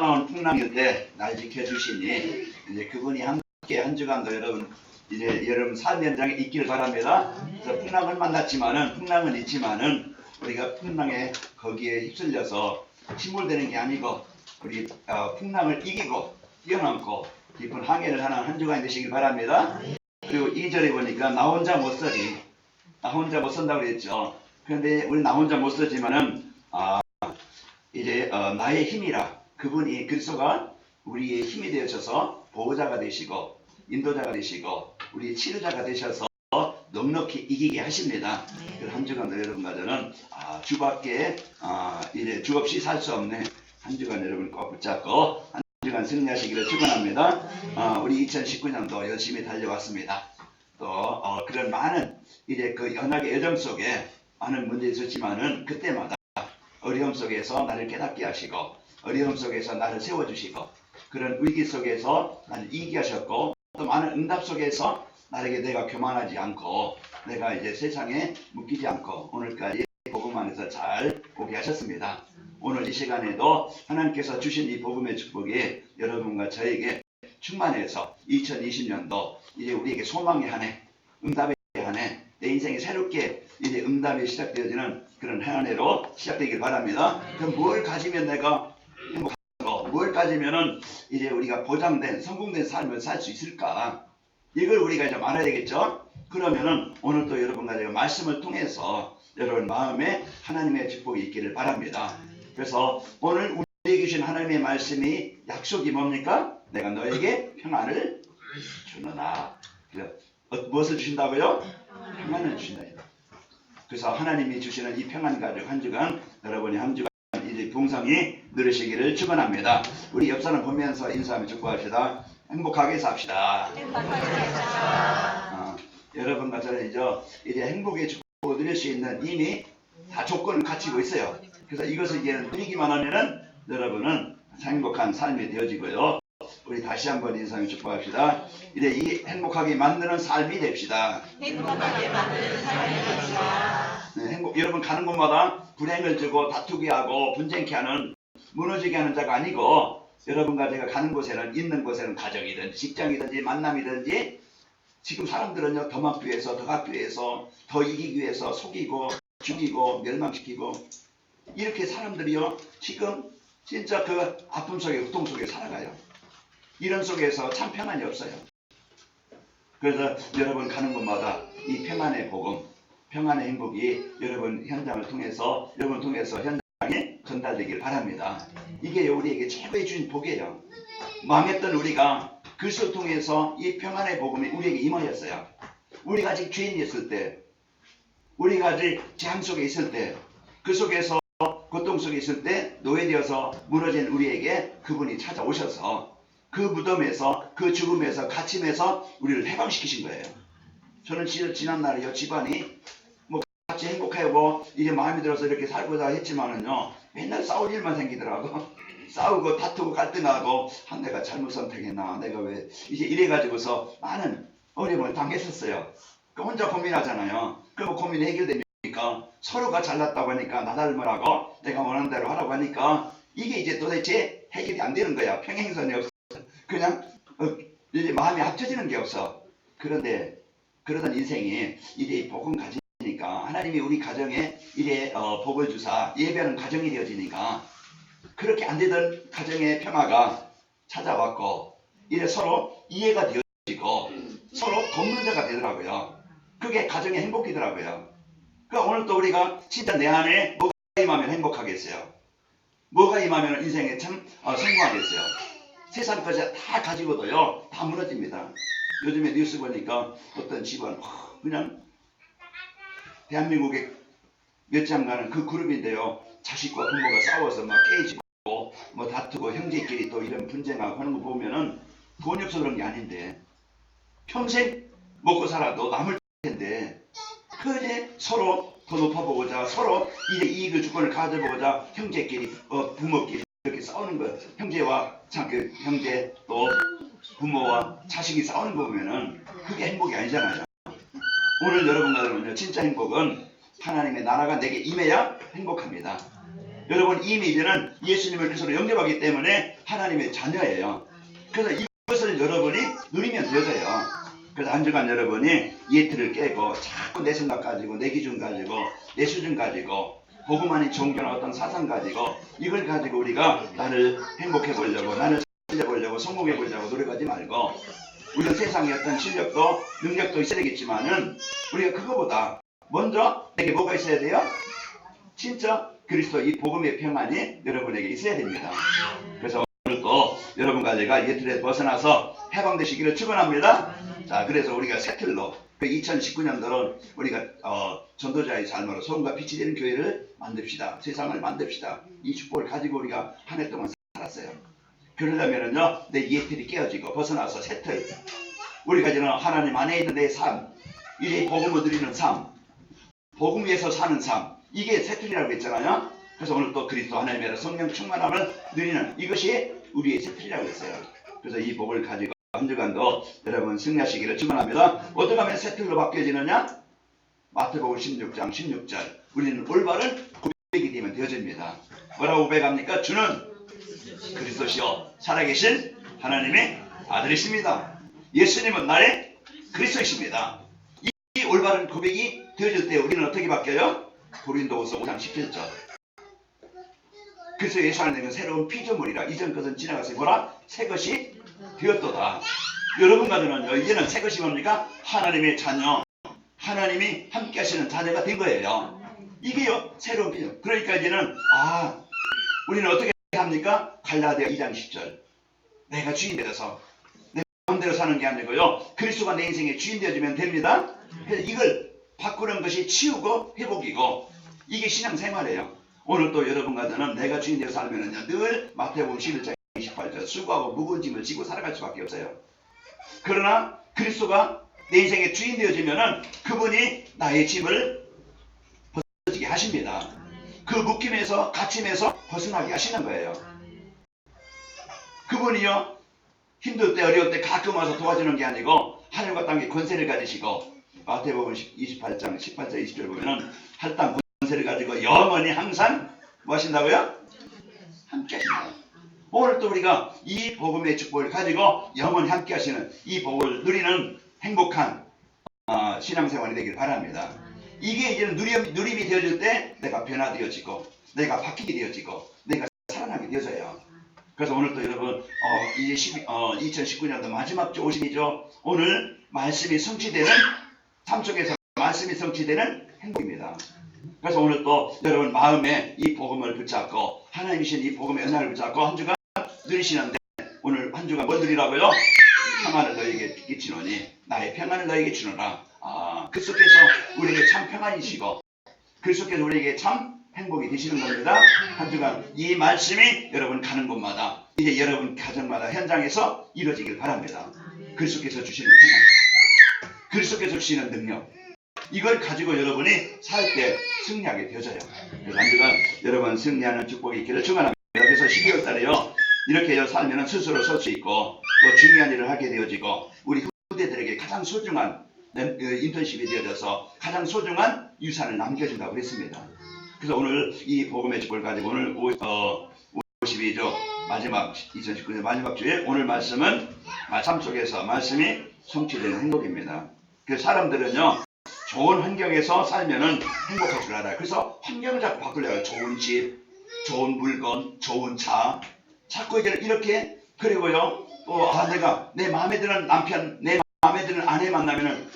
풍랑일 때 날 지켜주시니 이제 그분이 함께 한 주간도 여러분 삶 현장에 있기를 바랍니다. 그래서 풍랑을 만났지만은 풍랑은 있지만은 우리가 풍랑에 거기에 휩쓸려서 침몰되는 게 아니고 우리 풍랑을 이기고 뛰어넘고 깊은 항해를 하는 한 주간이 되시길 바랍니다. 그리고 2절에 보니까 나 혼자 못 서리, 나 혼자 못 선다고 그랬죠. 그런데 우리 나 혼자 못 서지만은 이제 나의 힘이라 그분이 그리스도가 우리의 힘이 되셔서 보호자가 되시고 인도자가 되시고 우리의 치료자가 되셔서 넉넉히 이기게 하십니다. 그 한 주간 여러분과 저는 주밖에 이제 주 없이 살 수 없는 한 주간 여러분 꼭 붙잡고 한 주간 승리하시기를 축원합니다. 우리 2019년도 열심히 달려왔습니다. 또 그런 많은 이제 그 연약의 여정 속에 많은 문제 있었지만은 그때마다 어려움 속에서 나를 깨닫게 하시고 어려움 속에서 나를 세워주시고 그런 위기 속에서 나를 이기게 하셨고 또 많은 응답 속에서 나에게 내가 교만하지 않고 내가 이제 세상에 묶이지 않고 오늘까지 복음 안에서 잘 오게 하셨습니다. 오늘 이 시간에도 하나님께서 주신 이 복음의 축복이 여러분과 저에게 충만해서 2020년도 이제 우리에게 소망의 한 해, 응답의 한 해, 내 인생이 새롭게 이제 응답이 시작되어지는 그런 한 해로 시작되길 바랍니다. 그럼 뭘 가지면 내가 행복하고 뭘 가지면은 이제 우리가 보장된 성공된 삶을 살 수 있을까? 이걸 우리가 이제 알아야겠죠. 그러면은 오늘 또 여러분과 제가 말씀을 통해서 여러분 마음에 하나님의 축복이 있기를 바랍니다. 그래서 오늘 우리에게 주신 하나님의 말씀이 약속이 뭡니까? 내가 너에게 평안을 주노라. 무엇을 주신다고요? 평안을 주신다. 그래서 하나님이 주시는 이 평안 가족 한 주간 여러분이 한 주간 이제 풍성히 누리시기를 축원합니다. 우리 옆 사람 보면서 인사하며 축복합시다. 행복하게 삽시다. 여러분과 저는 이제 행복의 축복을 누릴 수 있는 이미 다 조건을 갖추고 있어요. 그래서 이것을 이제 누리기만 하면은 여러분은 행복한 삶이 되어지고요. 우리 다시 한번 인사하며 축복합시다. 이제 이 행복하게 만드는 삶이 됩시다. 행복하게 만드는 삶이 됩시다. 네, 여러분 가는 곳마다 불행을 주고 다투게 하고 분쟁케 하는 무너지게 하는 자가 아니고 여러분과 제가 가는 곳에는 있는 곳에는 가정이든지 직장이든지 만남이든지 지금 사람들은요 더 막기 위해서 더 갖기 위해서 더 이기기 위해서 속이고 죽이고 멸망시키고 이렇게 사람들이요 지금 진짜 그 아픔 속에 고통 속에 살아가요. 이런 속에서 참 평안이 없어요. 그래서 여러분 가는 곳마다 이 평안의 복음 평안의 행복이 여러분 현장을 통해서 여러분 통해서 현장에 전달되길 바랍니다. 이게 우리에게 최고의 주신 복이에요. 망했던 우리가 그리스도를 통해서 이 평안의 복음이 우리에게 임하였어요. 우리가 아직 죄인이었을 때 우리가 아직 재앙 속에 있을 때 그 속에서 고통 속에 있을 때 노예되어서 무너진 우리에게 그분이 찾아오셔서 그 무덤에서 그 죽음에서 갇힘에서 우리를 해방시키신 거예요. 저는 지난날에요 집안이 뭐 같이 행복하고 이제 마음에 들어서 이렇게 살고자 했지만은요 맨날 싸울 일만 생기더라고. 싸우고 다투고 갈등하고 내가 잘못 선택했나 내가 왜 이제 이래가지고서 많은 어려움을 당했었어요. 혼자 고민하잖아요. 그리고 고민이 해결됩니까? 서로가 잘났다고 하니까 나 닮으라고 내가 원하는 대로 하라고 하니까 이게 이제 도대체 해결이 안 되는 거야. 평행선이 없어. 그냥 이제 마음이 합쳐지는 게 없어. 그런데 그러던 인생이 이제 복음 가지니까 하나님이 우리 가정에 이래 복을 주사 예배하는 가정이 되어지니까 그렇게 안 되던 가정의 평화가 찾아왔고 이래 서로 이해가 되어지고 서로 돕는 자가 되더라고요. 그게 가정의 행복이더라고요. 그러니까 오늘 또 우리가 진짜 내 안에 뭐가 임하면 행복하겠어요. 뭐가 임하면 인생에 참 성공하겠어요. 세상 것이 다 가지고도요 다 무너집니다. 요즘에 뉴스 보니까 어떤 집안 그냥 대한민국에 몇 장 가는 그 그룹인데요 자식과 부모가 싸워서 막 깨지고 뭐 다투고 형제끼리 또 이런 분쟁하고 하는 거 보면은 돈이 없어 그런 게 아닌데 평생 먹고 살아도 남을 텐데 그래 서로 더 높아보고자 서로 이제 이익을 주권을 가져보고자 형제끼리 부모끼리 이렇게 싸우는 거예요. 형제와 그 형제 또 부모와 자식이 싸우는 거 보면은 그게 행복이 아니잖아요. 오늘 여러분과는요 진짜 행복은 하나님의 나라가 내게 임해야 행복합니다. 여러분 이미 이제는 예수님을 그리스도로 영접하기 때문에 하나님의 자녀예요. 그래서 이것을 여러분이 누리면 되어져요. 그래서 한 주간 여러분이 예틀을 깨고 자꾸 내 생각 가지고 내 기준 가지고 내 수준 가지고 복음 아닌 종교나 어떤 사상 가지고 이걸 가지고 우리가 나를 행복해 보려고 나를 살려 보려고 성공해 보려고 노력하지 말고 우리는 세상에 어떤 실력도 능력도 있어야 되겠지만은 우리가 그거보다 먼저 내게 뭐가 있어야 돼요? 진짜 그리스도 이 복음의 평안이 여러분에게 있어야 됩니다. 그래서 오늘 또 여러분과 제가 예틀에 벗어나서 해방되시기를 축원합니다. 자, 그래서 우리가 세틀로 그 2019년도는 우리가 전도자의 삶으로 소금과 빛이 되는 교회를 만듭시다. 세상을 만듭시다. 이 축복을 가지고 우리가 한 해 동안 살았어요. 그러려면은요, 내 예틀이 깨어지고 벗어나서 세틀. 우리가 이제는 하나님 안에 있는 내 삶, 이제 복음을 누리는 삶, 복음 위에서 사는 삶, 이게 세틀이라고 했잖아요. 그래서 오늘 또 그리스도 하나님의 성령 충만함을 누리는 이것이 우리의 세틀이라고 했어요. 그래서 이 복을 가지고 한 주간도 여러분 승리하시기를 축원합니다. 어떻게 하면 세틀로 바뀌어지느냐? 마태복음 16장 16절 우리는 올바른 고백이 되면 되어집니다. 뭐라고 고백합니까? 주는 그리스도시요 살아계신 하나님의 아들이십니다. 예수님은 나의 그리스도이십니다. 이 올바른 고백이 되어질 때 우리는 어떻게 바뀌어요? 고린도후서 5장 17절 그래서 예수 안에는 새로운 피조물이라 이전 것은 지나가서 뭐라? 새 것이 되었도다. 여러분 가정은요 이제는 새 것이 뭡니까? 하나님의 자녀, 하나님이 함께 하시는 자녀가 된 거예요. 이게요 새로운 피조물. 그러니까 이제는 우리는 어떻게 합니까? 갈라디아 2장 10절 내가 주인 되어서 내 마음대로 사는 게 아니고요 그리스도가 내 인생의 주인 되어주면 됩니다. 그래서 이걸 바꾸는 것이 치우고 회복이고 이게 신앙생활이에요. 오늘 또 여러분과 저는 내가 주인 되어 살면은요 늘 마태복음 11장 28절 수고하고 무거운 짐을 지고 살아갈 수밖에 없어요. 그러나 그리스도가 내 인생의 주인 되어지면은 그분이 나의 짐을 벗어지게 하십니다. 그 묶임에서 갇힘에서 벗어나게 하시는 거예요. 그분이요 힘들 때 어려울 때 가끔 와서 도와주는 게 아니고 하늘과 땅의 권세를 가지시고 마태복음 28장 18절 20절 보면은 할당 권세를 가지고 영원히 항상 뭐 하신다고요? 함께 하신다. 오늘 또 우리가 이 복음의 축복을 가지고 영원히 함께 하시는 이 복을 누리는 행복한 신앙생활이 되길 바랍니다. 이게 이제는 누림이 되어질 때 내가 변화되어지고 내가 바뀌게 되어지고 내가 살아나게 되어져요. 그래서 오늘 또 여러분 이제 2019년도 마지막 주 50이죠. 오늘 말씀이 성취되는 삶 속에서 말씀이 성취되는 행복입니다. 그래서 오늘 또 여러분 마음에 이 복음을 붙잡고 하나님이신 이 복음의 은혜를 붙잡고 한 주간 누리시는데 오늘 한 주간 뭘 누리라고요? 평안을 너에게 끼치노니 나의 평안을 너에게 주노라. 그 속에서 우리에게 참 평안이시고 그 속에서 우리에게 참 행복이 되시는 겁니다. 한 주간 이 말씀이 여러분 가는 곳마다 이제 여러분 가정마다 현장에서 이루어지길 바랍니다. 그 속에서 주시는 평안, 그 속에서 주시는 능력 이걸 가지고 여러분이 살 때 승리하게 되어져요. 그래서 한 주간 여러분 승리하는 축복이 있기를 축원합니다. 그래서 12월 달에요 이렇게 살면 스스로 설 수 있고 또 중요한 일을 하게 되어지고 우리 후대들에게 가장 소중한 인턴십이 되어져서 가장 소중한 유산을 남겨준다고 그랬습니다. 그래서 오늘 이 복음의 축복을 가지고 오늘 52조 마지막 2019년 마지막 주에 오늘 말씀은 삶 속에서 말씀이 성취되는 행복입니다. 그래서 사람들은요 좋은 환경에서 살면은 행복할 줄 알아요. 그래서 환경을 자꾸 바꾸려고 해요. 좋은 집, 좋은 물건, 좋은 차 자꾸 이렇게 그리고요 또 내가 내 마음에 드는 남편 내 마음에 드는 아내 만나면은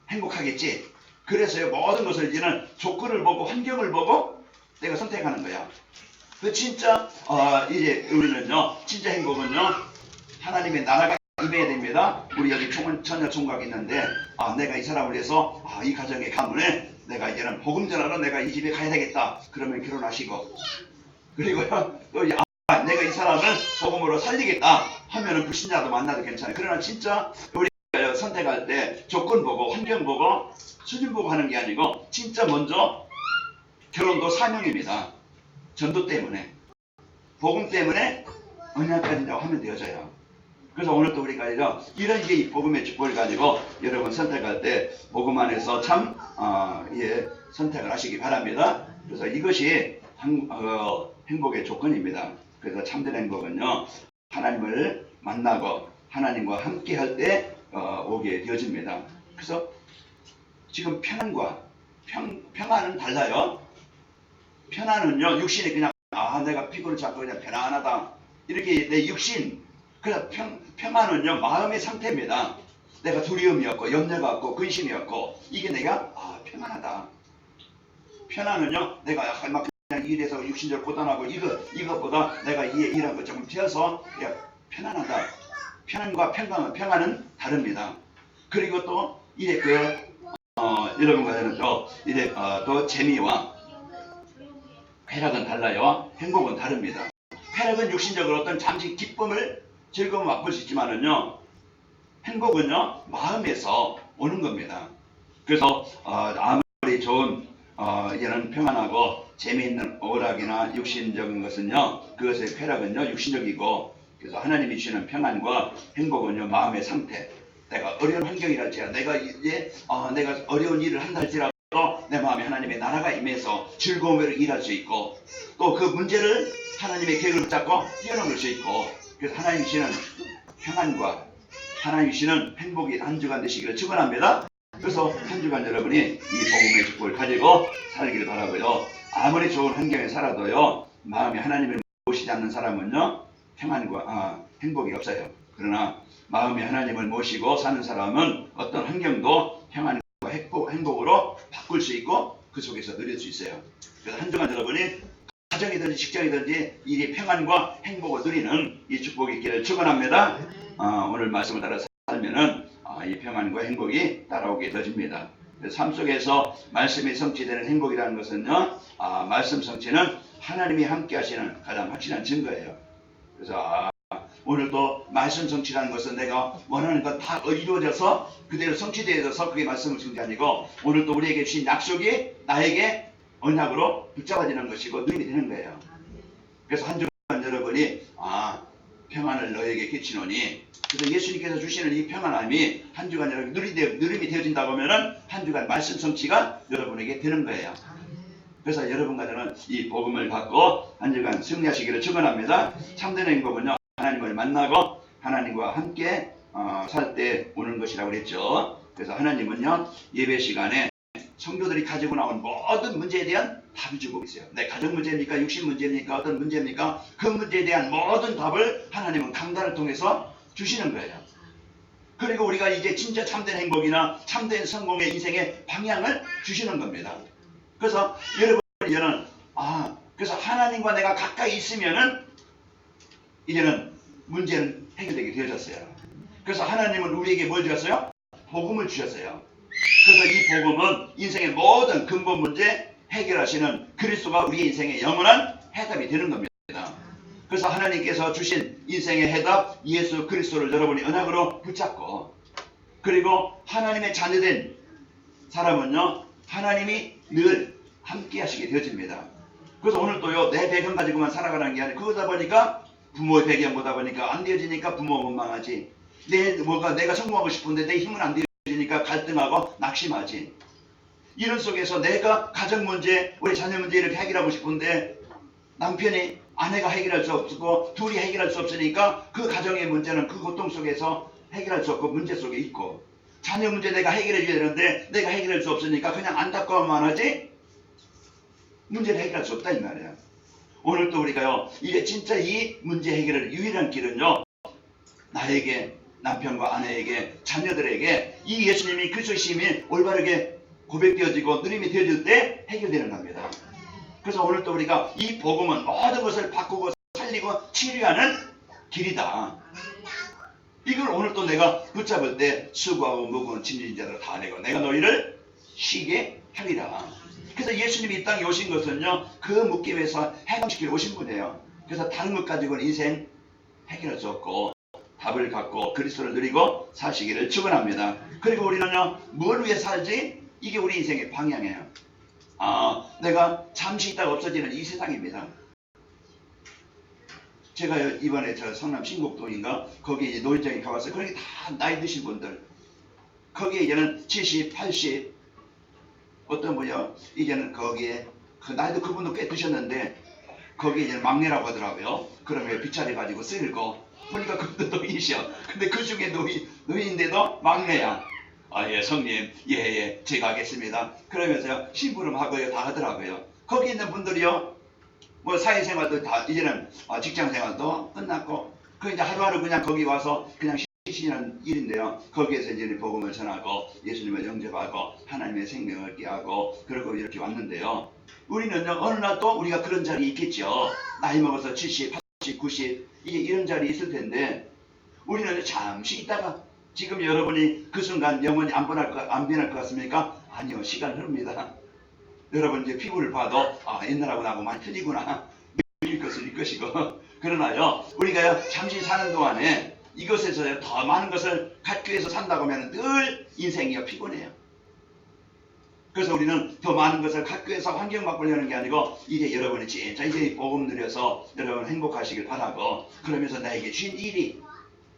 행복하겠지. 그래서요 모든 것을 이제는 조건을 보고 환경을 보고 내가 선택하는 거야. 그 진짜 이제 우리는요 진짜 행복은요 하나님의 나라가 임해야 됩니다. 우리 여기 처녀 총각 있는데 내가 이 사람을 위해서 이 가정의 가문에 내가 이제는 복음 전하러 내가 이 집에 가야 되겠다. 그러면 결혼하시고 그리고요 또 내가 이 사람을 복음으로 살리겠다 하면은 불신자도 만나도 괜찮아요. 그러나 진짜 우리가 선택할 때 조건 보고 환경 보고 수준 보고 하는 게 아니고 진짜 먼저 결혼도 사명입니다. 전도 때문에 복음 때문에 언약까지라고 하면 되어져요. 그래서 오늘 또 우리가 이런 이 복음의 축복을 가지고 여러분 선택할 때 복음 안에서 참 선택을 하시기 바랍니다. 그래서 이것이 행복의 조건입니다. 그래서 참된 행복은요, 하나님을 만나고 하나님과 함께 할 때 오게 되어집니다. 그래서 지금 편안과 평안은 달라요. 편안은요, 육신이 그냥 내가 피부를 잡고 그냥 편안하다 이렇게 내 육신. 그래서 평안은요, 마음의 상태입니다. 내가 두려움이 없고 염려가 없고 근심이 없고 이게 내가 편안하다. 편안은요, 내가 약간 막 그냥 일에서 육신적으로 고단하고 이것보다 내가 일한 것 조금 튀어서 편안하다. 편안과 평안은 다릅니다. 그리고 또 이래 여러분과는 또 재미와 쾌락은 달라요. 행복은 다릅니다. 쾌락은 육신적으로 어떤 잠시 기쁨을 즐거움을 맛볼 수 있지만은요, 행복은요 마음에서 오는 겁니다. 그래서 아무리 좋은 이런 평안하고 재미있는 오락이나 육신적인 것은요, 그것의 쾌락은요 육신적이고, 그래서 하나님이 주시는 평안과 행복은요 마음의 상태. 내가 어려운 환경이랄지라도 내가 어려운 일을 한다 할지라도 내 마음에 하나님의 나라가 임해서 즐거움으로 일할 수 있고, 또 그 문제를 하나님의 계획을 붙잡고 뛰어넘을 수 있고, 그래서 하나님이 주시는 평안과 하나님이 주시는 행복이 한 주간 되시기를 축원합니다. 그래서 한 주간 여러분이 이 복음의 축복을 가지고 살기를 바라고요. 아무리 좋은 환경에 살아도요, 마음에 하나님을 모시지 않는 사람은요 평안과 행복이 없어요. 그러나 마음에 하나님을 모시고 사는 사람은 어떤 환경도 평안과 행복으로 바꿀 수 있고 그 속에서 누릴 수 있어요. 그래서 한 주간 여러분이 가정이든지 직장이든지 이 평안과 행복을 누리는 이 축복이 있기를 축원합니다. 오늘 말씀을 따라 살면은 이 평안과 행복이 따라오게 되어집니다. 삶 속에서 말씀이 성취되는 행복이라는 것은요, 말씀 성취는 하나님이 함께 하시는 가장 확실한 증거예요. 그래서 오늘도 말씀 성취라는 것은 내가 원하는 것 다 이루어져서 그대로 성취되어져서 그게 말씀을 주는 게 아니고, 오늘도 우리에게 주신 약속이 나에게 언약으로 붙잡아지는 것이고 누림이 되는 거예요. 그래서 한 주간 여러분이 평안을 너에게 끼치노니, 그래서 예수님께서 주시는 이 평안함이 한 주간 여러분 누림이 되어진다고 하면은 한 주간 말씀 성취가 여러분에게 되는 거예요. 그래서 여러분과 저는 이 복음을 받고 한 주간 승리하시기를 축원합니다. 참된 행복은요, 하나님을 만나고 하나님과 함께 살 때 오는 것이라고 그랬죠. 그래서 하나님은요, 예배 시간에 성도들이 가지고 나온 모든 문제에 대한 답을 주고 있어요. 내 가정 문제입니까? 육신 문제입니까? 어떤 문제입니까? 그 문제에 대한 모든 답을 하나님은 강단을 통해서 주시는 거예요. 그리고 우리가 이제 진짜 참된 행복이나 참된 성공의 인생의 방향을 주시는 겁니다. 그래서 여러분 이제는 그래서 하나님과 내가 가까이 있으면은 이제는 문제는 해결되게 되어졌어요. 그래서 하나님은 우리에게 뭘 주셨어요? 복음을 주셨어요. 그래서 이 복음은 인생의 모든 근본 문제 해결하시는 그리스도가 우리의 인생의 영원한 해답이 되는 겁니다. 그래서 하나님께서 주신 인생의 해답 예수 그리스도를 여러분이 언약으로 붙잡고, 그리고 하나님의 자녀된 사람은요, 하나님이 늘 함께 하시게 되어집니다. 그래서 오늘도요, 내 배경 가지고만 살아가는 게 아니고, 그러다 보니까 부모의 배경 보다 보니까 안 되어지니까 부모 원망하지, 내가 성공하고 싶은데 내 힘은 안 되어지니까 갈등하고 낙심하지. 이런 속에서 내가 가정 문제, 우리 자녀 문제 이렇게 해결하고 싶은데 남편이 아내가 해결할 수 없고 둘이 해결할 수 없으니까 그 가정의 문제는 그 고통 속에서 해결할 수 없고 문제 속에 있고, 자녀 문제 내가 해결해 줘야 되는데 내가 해결할 수 없으니까 그냥 안타까워만 하지 문제를 해결할 수 없다 이 말이에요. 오늘도 우리가요, 이게 진짜 이 문제 해결의 유일한 길은요, 나에게, 남편과 아내에게, 자녀들에게 이 예수님이 그리스도심이 올바르게 고백되어지고 누림이 되어질 때 해결되는 겁니다. 그래서 오늘도 우리가 이 복음은 모든 것을 바꾸고 살리고 치료하는 길이다. 이걸 오늘도 내가 붙잡을 때 수고하고 무거운 짐진 자들 다 내고 내가 너희를 쉬게 하리라. 그래서 예수님이 이 땅에 오신 것은요, 그 묶임에서 해방시키러 오신 분이에요. 그래서 다른 것 가지고는 인생 해결할 수 없고 답을 갖고 그리스도를 누리고 사시기를 축원합니다. 그리고 우리는요, 뭘 위해 살지? 이게 우리 인생의 방향이에요. 내가 잠시 있다가 없어지는 이 세상입니다. 제가 이번에 저 성남 신곡동인가 거기에 노인정에 가봤어요. 거기 다 나이 드신 분들, 거기에 이제는 70, 80 어떤 분이요, 이제는 거기에 그 나이도 그분도 꽤 드셨는데 거기에 이제 막내라고 하더라고요. 그러면 빗자리 가지고 쓸고 보니까 그분도 노인이셔. 근데 그 중에 노인인데도 막내야. 아, 예, 성님, 예, 제가 하겠습니다. 그러면서 심부름하고요, 다 하더라고요. 거기 있는 분들이요, 뭐 사회생활도 다, 이제는 직장생활도 끝났고, 그 이제 하루하루 그냥 거기 와서 그냥 쉬시는 일인데요. 거기에서 이제 복음을 전하고, 예수님을 영접하고, 하나님의 생명을 얻게 하고, 그러고 이렇게 왔는데요. 우리는 어느 날 또 우리가 그런 자리에 있겠죠. 나이 먹어서 70, 80, 90, 이제 이런 자리에 있을 텐데, 우리는 잠시 있다가 지금 여러분이 그 순간 영원히 안 변할 것 같습니까? 아니요, 시간 흐릅니다. 여러분 이제 피부를 봐도 옛날하고 나하고 많이 틀리구나. 일 것을 일 것이고 그러나요, 우리가 잠시 사는 동안에 이것에서 더 많은 것을 갖기 위해서 산다고 하면 늘 인생이 피곤해요. 그래서 우리는 더 많은 것을 갖기 위해서 환경 바꾸려는 게 아니고 이제 여러분이 진짜 이제 복음 누려서 여러분 행복하시길 바라고, 그러면서 나에게 주신 일이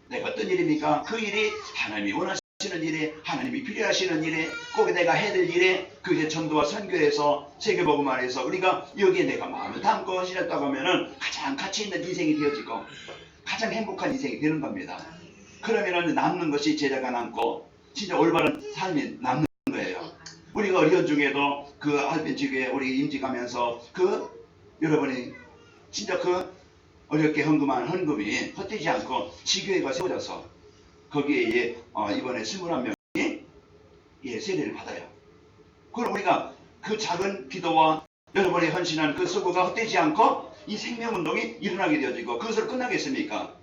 내가 어떤 일입니까? 그 일이 하나님이 원하시는 일에, 하나님이 필요하시는 일에, 꼭 내가 해야 될 일에, 그게 전도와 선교에서 세계복음 안에서 우리가 여기에 내가 마음을 담고 지냈다고 하면은 가장 가치 있는 인생이 되어지고 가장 행복한 인생이 되는 겁니다. 그러면은 남는 것이 제자가 남고 진짜 올바른 삶이 남는 거예요. 우리가 어려운 중에도 그 할빈지교에 우리 임직하면서 여러분이 진짜 어렵게 헌금한 헌금이 헛되지 않고 지교회가 세워져서 거기에 이번에 21명이 세례를 받아요. 그럼 우리가 그 작은 기도와 여러분의 헌신한 그 수고가 헛되지 않고 이 생명운동이 일어나게 되어지고 그것으로 끝나겠습니까?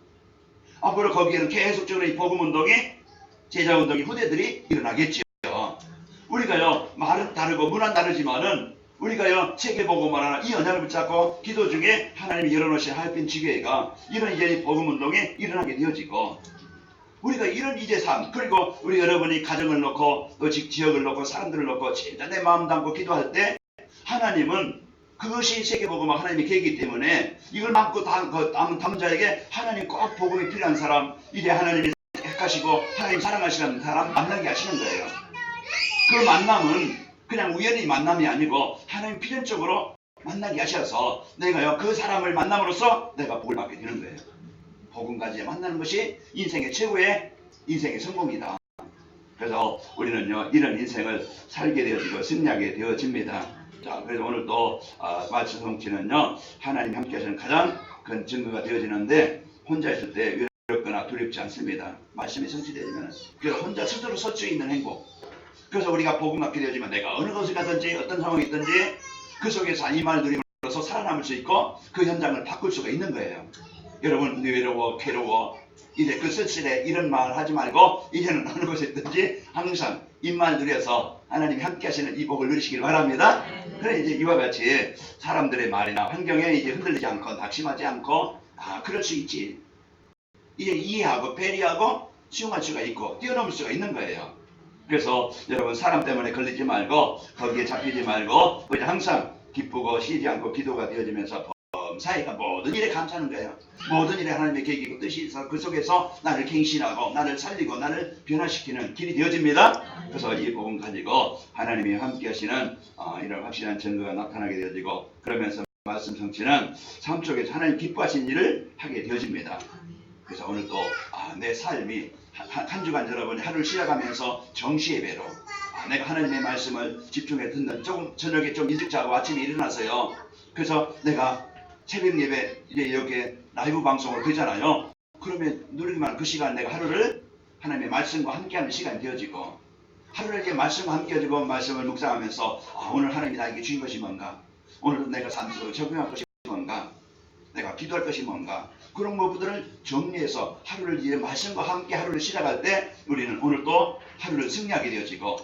앞으로 거기에는 계속적으로 이 복음운동이, 제자운동이, 후대들이 일어나겠죠. 우리가요, 말은 다르고 문화는 다르지만은 우리가요, 세계복음을 하나 이 언약을 붙잡고 기도 중에 하나님이 열어놓으신 하여튼 지교회가 이런 이제 복음운동이 일어나게 되어지고, 우리가 이런 이제 삶, 그리고 우리 여러분이 가정을 놓고 또 지역을 놓고 사람들을 놓고 진짜 내 마음 담고 기도할 때 하나님은 그것이 세계복음과 하나님의 계획이기 때문에 이걸 막고 담은 자에게 하나님 꼭 복음이 필요한 사람, 이제 하나님이 택하시고 하나님 사랑하시는 사람 만나게 하시는 거예요. 그 만남은 그냥 우연히 만남이 아니고 하나님 필연적으로 만나게 하셔서 내가요, 그 사람을 만남으로써 내가 복을 받게 되는 거예요. 복음까지 만나는 것이 인생의 최고의 인생의 성공이다. 그래서 우리는요, 이런 인생을 살게 되어지고 승리하게 되어집니다. 자, 그래서 오늘 또 말씀 성취는요, 하나님 함께 하시는 가장 큰 증거가 되어지는데, 혼자 있을 때 외롭거나 두렵지 않습니다. 말씀이 성취되어지면 혼자 스스로 설 수 있는 행복. 그래서 우리가 복음 받게 되어지면 내가 어느 곳에 가든지 어떤 상황이 있든지 그 속에서 이 말 누림으로써 살아남을 수 있고 그 현장을 바꿀 수가 있는 거예요. 여러분, 외로워, 괴로워, 이제 그 쓸쓸해 이런 말 하지 말고 이제는 어느 곳에 있든지 항상 입만 누려서 하나님이 함께 하시는 이 복을 누리시길 바랍니다. 그래, 이제 이와 같이 사람들의 말이나 환경에 이제 흔들리지 않고 낙심하지 않고 그럴 수 있지, 이제 이해하고 배려하고 수용할 수가 있고 뛰어넘을 수가 있는 거예요. 그래서 여러분, 사람 때문에 걸리지 말고 거기에 잡히지 말고 이제 항상 기쁘고 쉬지 않고 기도가 되어지면서 범사이가 모든 일에 감사하는 거예요. 모든 일에 하나님의 계획이고 뜻이 있어 그 속에서 나를 갱신하고 나를 살리고 나를 변화시키는 길이 되어집니다. 그래서 이 복음 가지고 하나님이 함께 하시는 이런 확실한 증거가 나타나게 되어지고, 그러면서 말씀 성취는 삶 속에서 하나님 기뻐하신 일을 하게 되어집니다. 그래서 오늘 또 내 삶이 한 주간 여러분이 하루를 시작하면서 정시 예배로 내가 하나님의 말씀을 집중해 듣는, 조금 저녁에 좀 일찍 자고 아침에 일어나서요. 그래서 내가 새벽 예배 이제 이렇게 라이브 방송을 하잖아요. 그러면 누리기만 그 시간 내가 하루를 하나님의 말씀과 함께하는 시간이 되어지고, 하루를 이제 말씀과 함께해지고 말씀을 묵상하면서 오늘 하나님이 나에게 주신 것이 뭔가, 오늘도 내가 삶속으로 적용할 것이 뭔가, 내가 기도할 것이 뭔가, 그런 것들을 정리해서 하루를 이제 말씀과 함께 하루를 시작할 때 우리는 오늘 또 하루를 승리하게 되어지고,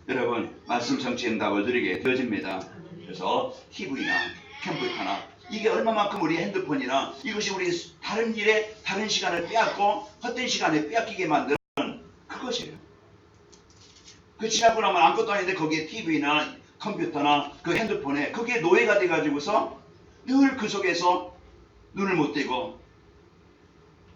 여러분 말씀 성취 응답을 누리게 되어집니다. 그래서 TV나 컴퓨터나 이게 얼마만큼 우리 핸드폰이나 이것이 우리 다른 일에 다른 시간을 빼앗고 헛된 시간에 빼앗기게 만드는 그것이에요. 그 지나고 나면 아무것도 아닌데 거기에 TV나 컴퓨터나 그 핸드폰에 그게 노예가 돼가지고서 늘 그 속에서 눈을 못 떼고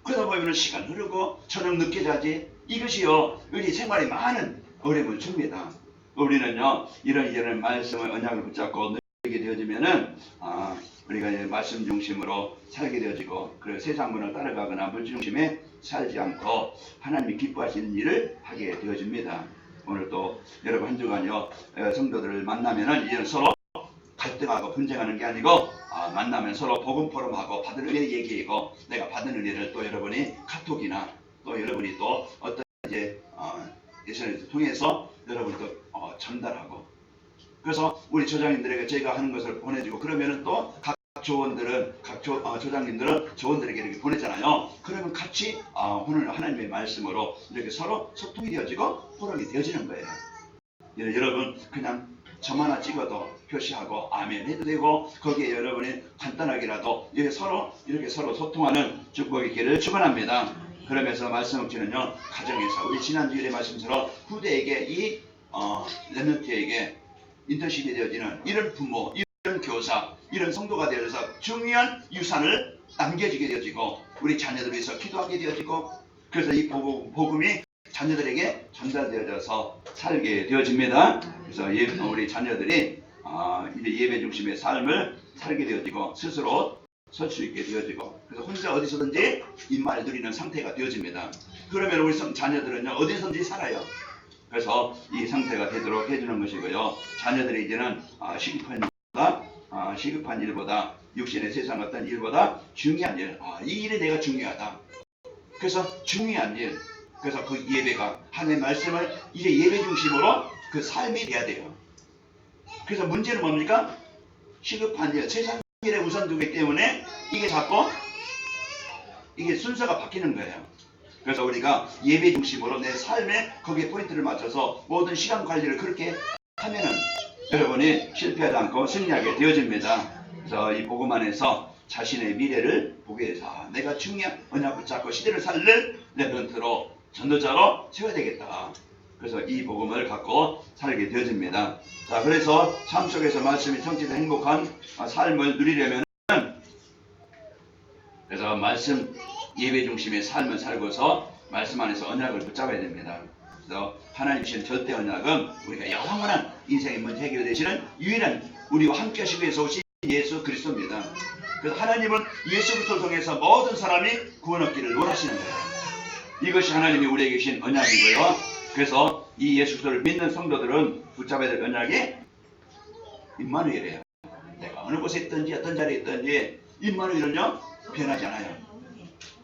그러다 보면 시간 흐르고 저녁 늦게 자지, 이것이요 우리 생활에 많은 어려움을 줍니다. 우리는요 이런 말씀을 언약을 붙잡고 되어지면은 우리가 이제 말씀 중심으로 살게 되어지고 그 세상 문을 따라가거나 물질 중심에 살지 않고 하나님이 기뻐하시는 일을 하게 되어집니다. 오늘 또 여러분 한 주간요 성도들을 만나면은 이제 서로 갈등하고 분쟁하는 게 아니고 만나면 서로 복음 포럼하고 받은 은혜 얘기하고 내가 받은 은혜를 또 여러분이 카톡이나 또 여러분이 또 어떤 이제 SNS를 통해서 여러분도 전달하고 그래서 우리 조장님들에게 제가 하는 것을 보내주고 그러면은 또 각 조원들은 조장님들은 조원들에게 이렇게 보내잖아요. 그러면 같이 오늘 하나님의 말씀으로 이렇게 서로 소통이 되어지고 포럼이 되어지는 거예요. 여러분 그냥 점 하나 찍어도 표시하고 아멘 해도 되고 거기에 여러분이 간단하게라도 이렇게 서로 소통하는 축복의 길을 축원합니다. 그러면서 말씀 없이는요 가정에서 우리 지난주일의 말씀처럼 후대에게 이 렘넌트에게 인턴십이 되어지는 이런 부모, 이런 교사, 이런 성도가 되어져서 중요한 유산을 남겨주게 되어지고 우리 자녀들을 위해서 기도하게 되어지고 그래서 이 복음이 자녀들에게 전달되어져서 살게 되어집니다. 그래서 우리 자녀들이 이제 예배 중심의 삶을 살게 되어지고 스스로 설 수 있게 되어지고 그래서 혼자 어디서든지 입만을 누리는 상태가 되어집니다. 그러면 우리 자녀들은요 어디서든지 살아요. 그래서 이 상태가 되도록 해주는 것이고요. 자녀들이 이제는 시급한 일보다 육신의 세상 어떤 일보다 중요한 일, 이 일이 내가 중요하다. 그래서 중요한 일, 그래서 그 예배가 하나님의 말씀을 이제 예배 중심으로 그 삶이 돼야 돼요. 그래서 문제는 뭡니까? 시급한 일, 세상 일에 우선 두기 때문에 이게 자꾸 이게 순서가 바뀌는 거예요. 그래서 우리가 예배 중심으로 내 삶에 거기에 포인트를 맞춰서 모든 시간 관리를 그렇게 하면은 여러분이 실패하지 않고 승리하게 되어집니다. 그래서 이 복음 안에서 자신의 미래를 보게 해서 내가 중요한 언약 붙잡고 시대를 살릴 렘넌트로 전도자로 세워야 되겠다. 그래서 이 복음을 갖고 살게 되어집니다. 자, 그래서 삶 속에서 말씀이 성취된 행복한 삶을 누리려면 그래서 말씀 예배 중심의 삶을 살고서 말씀 안에서 언약을 붙잡아야 됩니다. 그래서 하나님 주신 절대 언약은 우리가 영원한 인생의 문제 해결되시는 유일한 우리와 함께 하시기 위해서 오신 예수 그리스도입니다. 그래서 하나님은 예수 그리스도를 통해서 모든 사람이 구원 얻기를 원하시는 거예요. 이것이 하나님이 우리에게 주신 언약이고요. 그래서 이 예수 그리스도를 믿는 성도들은 붙잡아야 될 언약이 임마누엘이에요. 내가 어느 곳에 있든지 어떤 자리에 있든지 임마누엘은요 변하지 않아요.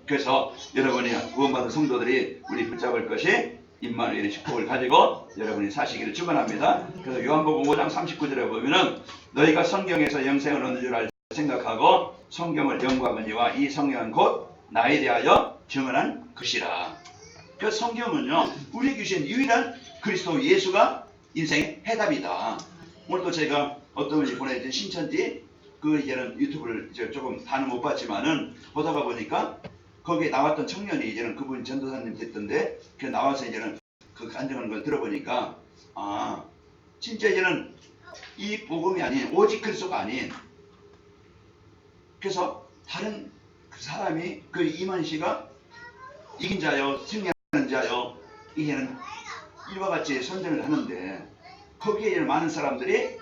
그래서 여러분이 구원받은 성도들이 우리 붙잡을 것이 임마누엘의 축복을 가지고 여러분이 사시기를 축원합니다. 그래서 요한복음 5장 39절에 보면은 너희가 성경에서 영생을 얻는 줄 알 생각하고 성경을 연구하거니와 이 성경은 곧 나에 대하여 증언한 것이라. 그 성경은요 우리에게 주신 유일한 그리스도 예수가 인생의 해답이다. 오늘도 제가 어떤 분이 보내준 신천지 그 이제는 유튜브를 이제 조금 다는 못 봤지만은 보다가 보니까 거기에 나왔던 청년이 이제는 그분 전도사님 됐던데 그 나와서 이제는 그 간증하는 걸 들어보니까 진짜 이제는 이 복음이 아닌 오직 그리스도가 아닌 그래서 다른 그 사람이 그 이만 씨가 이긴 자요 승리하는 자요 이제는 이와 같이 선전을 하는데 거기에 많은 사람들이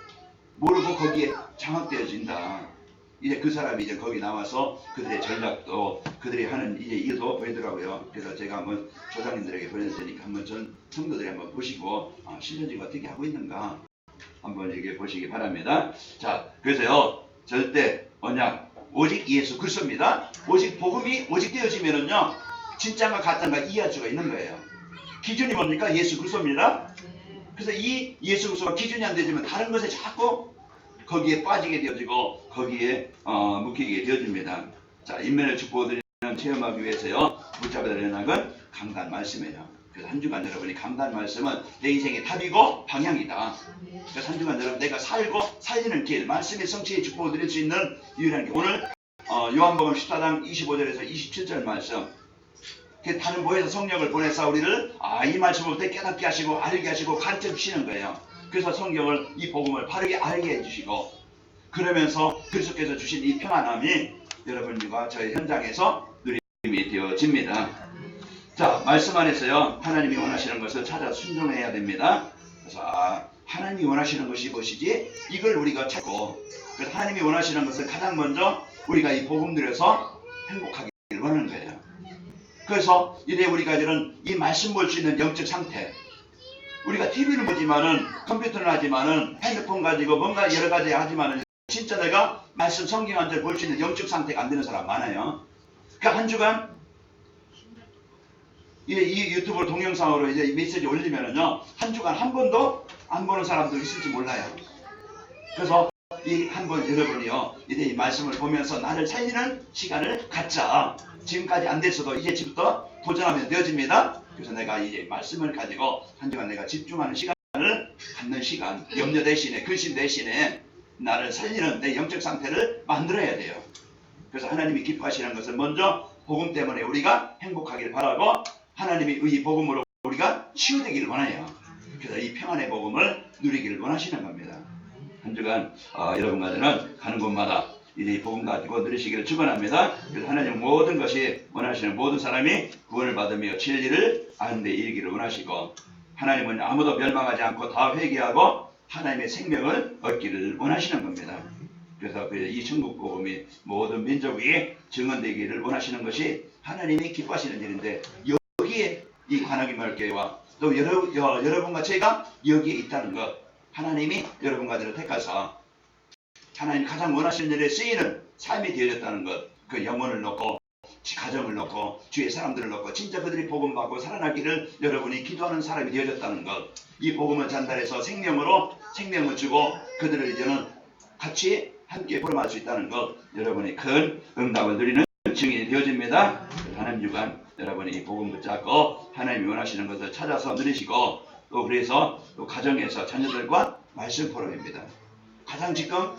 모르고 거기에 장악되어진다. 이제 그 사람이 이제 거기 나와서 그들의 전략도 그들이 하는 이제 일도 보이더라고요. 그래서 제가 한번 조장님들에게 보낼 테니까 한번 전 성도들이 한번 보시고 신천지가 어떻게 하고 있는가 한번 얘기해 보시기 바랍니다. 자, 그래서요 절대 언약 오직 예수 그리스도입니다. 오직 복음이 오직 되어지면은요 진짜가 가짜가 이해할 수가 있는 거예요. 기준이 뭡니까? 예수 그리스도입니다. 그래서 이 예수 그리스도가 기준이 안 되지만 다른 것에 자꾸 거기에 빠지게 되어지고 거기에 묶이게 되어집니다. 자, 인면의 축복을 체험하기 위해서요 붙잡아야 될 언약은 강단 말씀이에요. 그래서 한 주간 여러분이 강단 말씀은 내 인생의 답이고 방향이다. 그래서 한 주간 여러분 내가 살고 살리는 길 말씀의 성취의 축복을 드릴 수 있는 유일한 길. 오늘 요한복음 14장 25절에서 27절 말씀 다른 모에서 성령을 보내서 우리를 이 말씀을 깨닫게 하시고 알게 하시고 가르쳐 주시는 거예요. 그래서 성경을 이 복음을 바르게 알게 해주시고 그러면서 그리스도께서 주신 이 평안함이 여러분과 저희 현장에서 누림이 되어집니다. 자, 말씀 안에서요 하나님이 원하시는 것을 찾아 순종해야 됩니다. 그래서 하나님이 원하시는 것이 무엇이지? 이걸 우리가 찾고, 그래서 하나님이 원하시는 것을 가장 먼저 우리가 이 복음 들여서 행복하기를 원하는 거예요. 그래서 이래 우리가 이런 이 말씀 볼 수 있는 영적 상태, 우리가 TV는 보지만은, 컴퓨터는 하지만은, 핸드폰 가지고 뭔가 여러 가지 하지만은, 진짜 내가 말씀 성경 한 절 볼 수 있는 영적 상태가 안 되는 사람 많아요. 그 한 주간 이 유튜브 동영상으로 이제 메시지 올리면은요, 한 주간 한 번도 안 보는 사람도 있을지 몰라요. 그래서 이 한번 여러분이요, 이제 이 말씀을 보면서 나를 살리는 시간을 갖자. 지금까지 안 됐어도 이제 지금부터 도전하면 되어집니다. 그래서 내가 이제 말씀을 가지고 한 주간 내가 집중하는 시간을 갖는 시간, 염려 대신에, 근심 대신에 나를 살리는 내 영적 상태를 만들어야 돼요. 그래서 하나님이 기뻐하시는 것은 먼저 복음 때문에 우리가 행복하길 바라고, 하나님이 이 복음으로 우리가 치유되기를 원해요. 그래서 이 평안의 복음을 누리기를 원하시는 겁니다. 한 주간 여러분과는 가는 곳마다 이 복음 가지고 누리시기를 축원합니다. 그래서 하나님 모든 것이 원하시는 모든 사람이 구원을 받으며 진리를 아는 데 이르기를 원하시고, 하나님은 아무도 멸망하지 않고 다 회개하고 하나님의 생명을 얻기를 원하시는 겁니다. 그래서 이 천국 복음이 모든 민족이 증언되기를 원하시는 것이 하나님이 기뻐하시는 일인데, 여기에 이 관악인마을교회와 또 여러분과 제가 여기에 있다는 것, 하나님이 여러분과 저를 택하사 하나님이 가장 원하시는 일에 쓰이는 삶이 되어졌다는 것, 그 영혼을 놓고 가정을 놓고 주의 사람들을 놓고 진짜 그들이 복음 받고 살아나기를 여러분이 기도하는 사람이 되어졌다는 것, 이 복음을 전달해서 생명으로 생명을 주고 그들을 이제는 같이 함께 보름할 수 있다는 것, 여러분이 큰 응답을 누리는 증인이 되어집니다. 하나님 주간 여러분이 이 복음 붙잡고 하나님이 원하시는 것을 찾아서 누리시고, 또 그래서 또 가정에서 자녀들과 말씀 포럼입니다. 가장 지금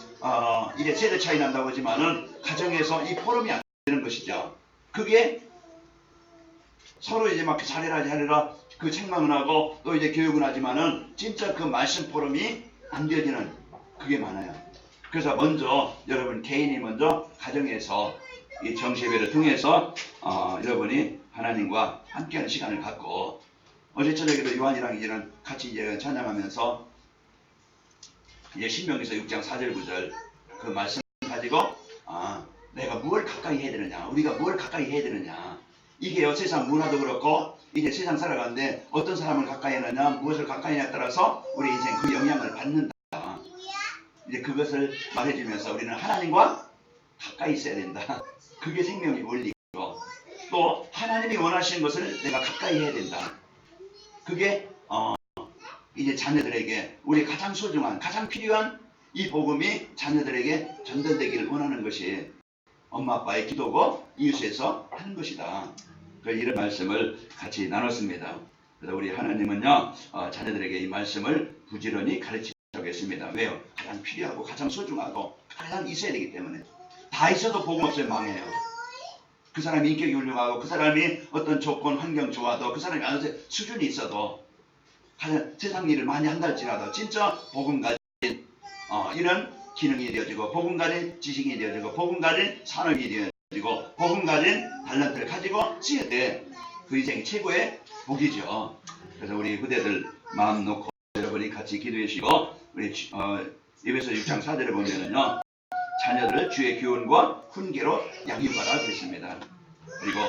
이제 세대 차이 난다고 하지만은 가정에서 이 포럼이 안 되는 것이죠. 그게 서로 이제 막 잘해라 그 책망을 하고 또 이제 교육은 하지만은 진짜 그 말씀 포럼이 안 되어지는 그게 많아요. 그래서 먼저 여러분 개인이 먼저 가정에서 이 정시예배를 통해서 여러분이 하나님과 함께하는 시간을 갖고, 어제 저녁에도 요한이랑 이제는 같이 이제 찬양하면서 이제 신명기서 6장 4절 9절 그 말씀 가지고 내가 뭘 가까이 해야 되느냐, 우리가 뭘 가까이 해야 되느냐, 이게요 세상 문화도 그렇고 이제 세상 살아가는데 어떤 사람을 가까이 하느냐, 무엇을 가까이 하냐에 따라서 우리 인생 그 영향을 받는다. 이제 그것을 말해주면서 우리는 하나님과 가까이 있어야 된다. 그게 생명의 원리고, 또 하나님이 원하시는 것을 내가 가까이 해야 된다. 그게 이제 자녀들에게 우리 가장 소중한, 가장 필요한 이 복음이 자녀들에게 전달되기를 원하는 것이 엄마 아빠의 기도고 이웃에서 하는 것이다. 이런 말씀을 같이 나눴습니다. 그래서 우리 하나님은요 자녀들에게 이 말씀을 부지런히 가르치겠습니다. 왜요? 가장 필요하고 가장 소중하고 가장 있어야 되기 때문에. 다 있어도 복음 없으면 망해요. 그 사람이 인격이 훌륭하고 그 사람이 어떤 조건 환경 좋아도 그 사람이 어느 수준이 있어도 가장 세상 일을 많이 한다 할지라도 진짜 복음 가진 이런 기능이 되어지고 복음 가진 지식이 되어지고 복음 가진 산업이 되어지고 복음 가진 달란트를 가지고 쓰일 때 그 인생이 최고의 복이죠. 그래서 우리 후대들 마음 놓고 여러분이 같이 기도해 주시고, 우리 에베소 6장 4절에 보면은요 자녀들을 주의 교훈과 훈계로 양육하라 그랬습니다. 그리고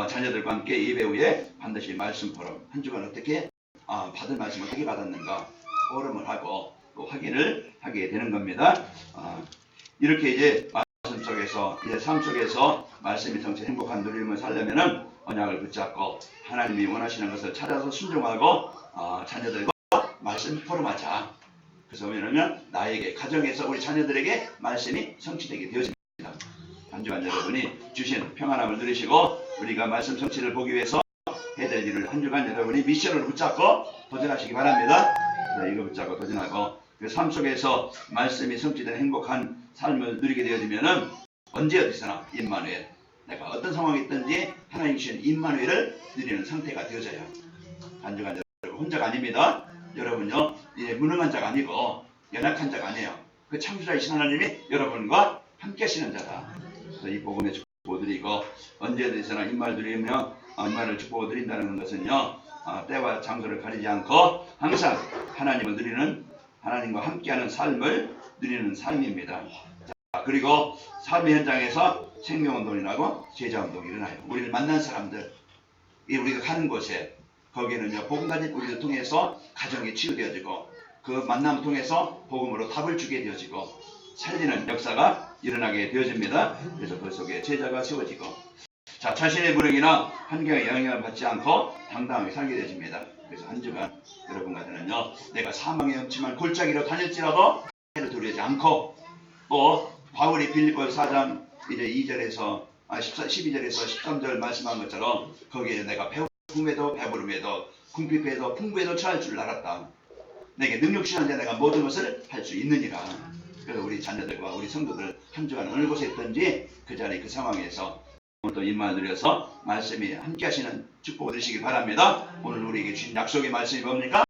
자녀들과 함께 예배 후에 반드시 말씀 포럼, 한 주간 어떻게 받은 말씀 어떻게 받았는가 포럼을 하고 또 확인을 하게 되는 겁니다. 이렇게 이제 말씀 속에서 이제 삶 속에서 말씀이 성취 행복한 누림을 살려면은 언약을 붙잡고 하나님이 원하시는 것을 찾아서 순종하고 자녀들과 말씀 포럼하자. 그래서 왜냐하면 나에게 가정에서 우리 자녀들에게 말씀이 성취되게 되어집니다. 한 주간 여러분이 주신 평안함을 누리시고 우리가 말씀 성취를 보기 위해서 해야 될 일을 한 주간 여러분이 미션을 붙잡고 도전하시기 바랍니다. 이거 붙잡고 도전하고 그 삶 속에서 말씀이 성취된 행복한 삶을 누리게 되어지면은 언제 어디서나 임마누엘, 내가 어떤 상황이 있든지 하나님 주신 임마누엘을 누리는 상태가 되어져요. 한 주간 여러분 혼자가 아닙니다. 여러분요 이제 무능한 자가 아니고 연약한 자가 아니에요. 그 창조자이신 하나님이 여러분과 함께 하시는 자다. 그래서 이 복음의 축복을 드리고 언제든지나 임마를 드리며 임마를 축복을 드린다는 것은요 때와 장소를 가리지 않고 항상 하나님을 누리는 하나님과 함께하는 삶을 누리는 삶입니다. 자, 그리고 삶의 현장에서 생명운동이라고 제자운동이 일어나요. 우리를 만난 사람들, 우리가 가는 곳에 거기에는요, 복음 가진 우리를 통해서 가정이 치유되어지고 그 만남을 통해서 복음으로 답을 주게 되어지고 살리는 역사가 일어나게 되어집니다. 그래서 그 속에 제자가 세워지고, 자, 자신의 불행이나 환경에 영향을 받지 않고 당당하게 살게 되어집니다. 그래서 한 주간 여러분 같으면요, 내가 사망의 엄침한 골짜기로 다닐지라도 해를 두려워하지 않고, 또 바울이 빌립보 4장 이제 2절에서 12절에서 13절 말씀한 것처럼 거기에 내가 배고픔에도 배부름에도 궁핍에도 풍부에도 처할 줄 알았다. 내게 능력 시한데 내가 모든 것을 할 수 있느니라. 그래서 우리 자녀들과 우리 성도들 한 주간 어느 곳에 있든지 그 자리 그 상황에서 오늘도 입만 누려서 말씀이 함께 하시는 축복을 드시기 바랍니다. 오늘 우리에게 주신 약속의 말씀이 뭡니까?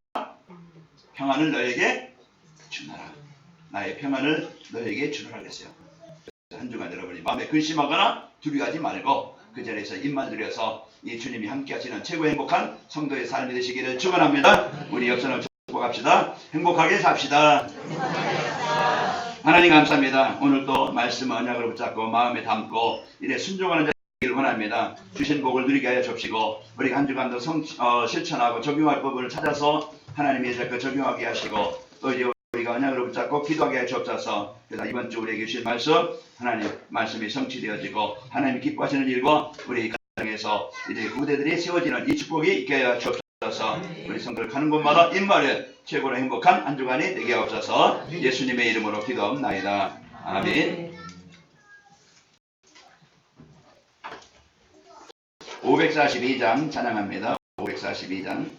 평안을 너에게 주노라. 나의 평안을 너에게 주노라 그랬어요. 한 주간 여러분이 마음에 근심하거나 두려워하지 말고 그 자리에서 입만 누려서 이 주님이 함께 하시는 최고의 행복한 성도의 삶이 되시기를 축원합니다. 우리 옆사람 축복합시다. 행복하게 삽시다. 하나님 감사합니다. 오늘도 말씀 언약을 붙잡고 마음에 담고 이래 순종하는 자를 원합니다. 주신 복을 누리게 하여 주시고 우리가 한 주간도 실천하고 적용할 법을 찾아서 하나님이 자꾸 적용하게 하시고 또 이제 우리가 언약을 붙잡고 기도하게 하여 주옵소서. 그래서 이번 주 우리에게 주신 말씀 하나님 말씀이 성취되어지고 하나님이 기뻐하시는 일과 우리 가정에서 이제 후대들이 세워지는 이 축복이 있게 하여 주옵소서. 우리 성도를 가는 곳마다 입말에 최고로 행복한 한 주간이 되게 하옵소서. 예수님의 이름으로 기도합나이다. 아멘. 542장 찬양합니다. 542장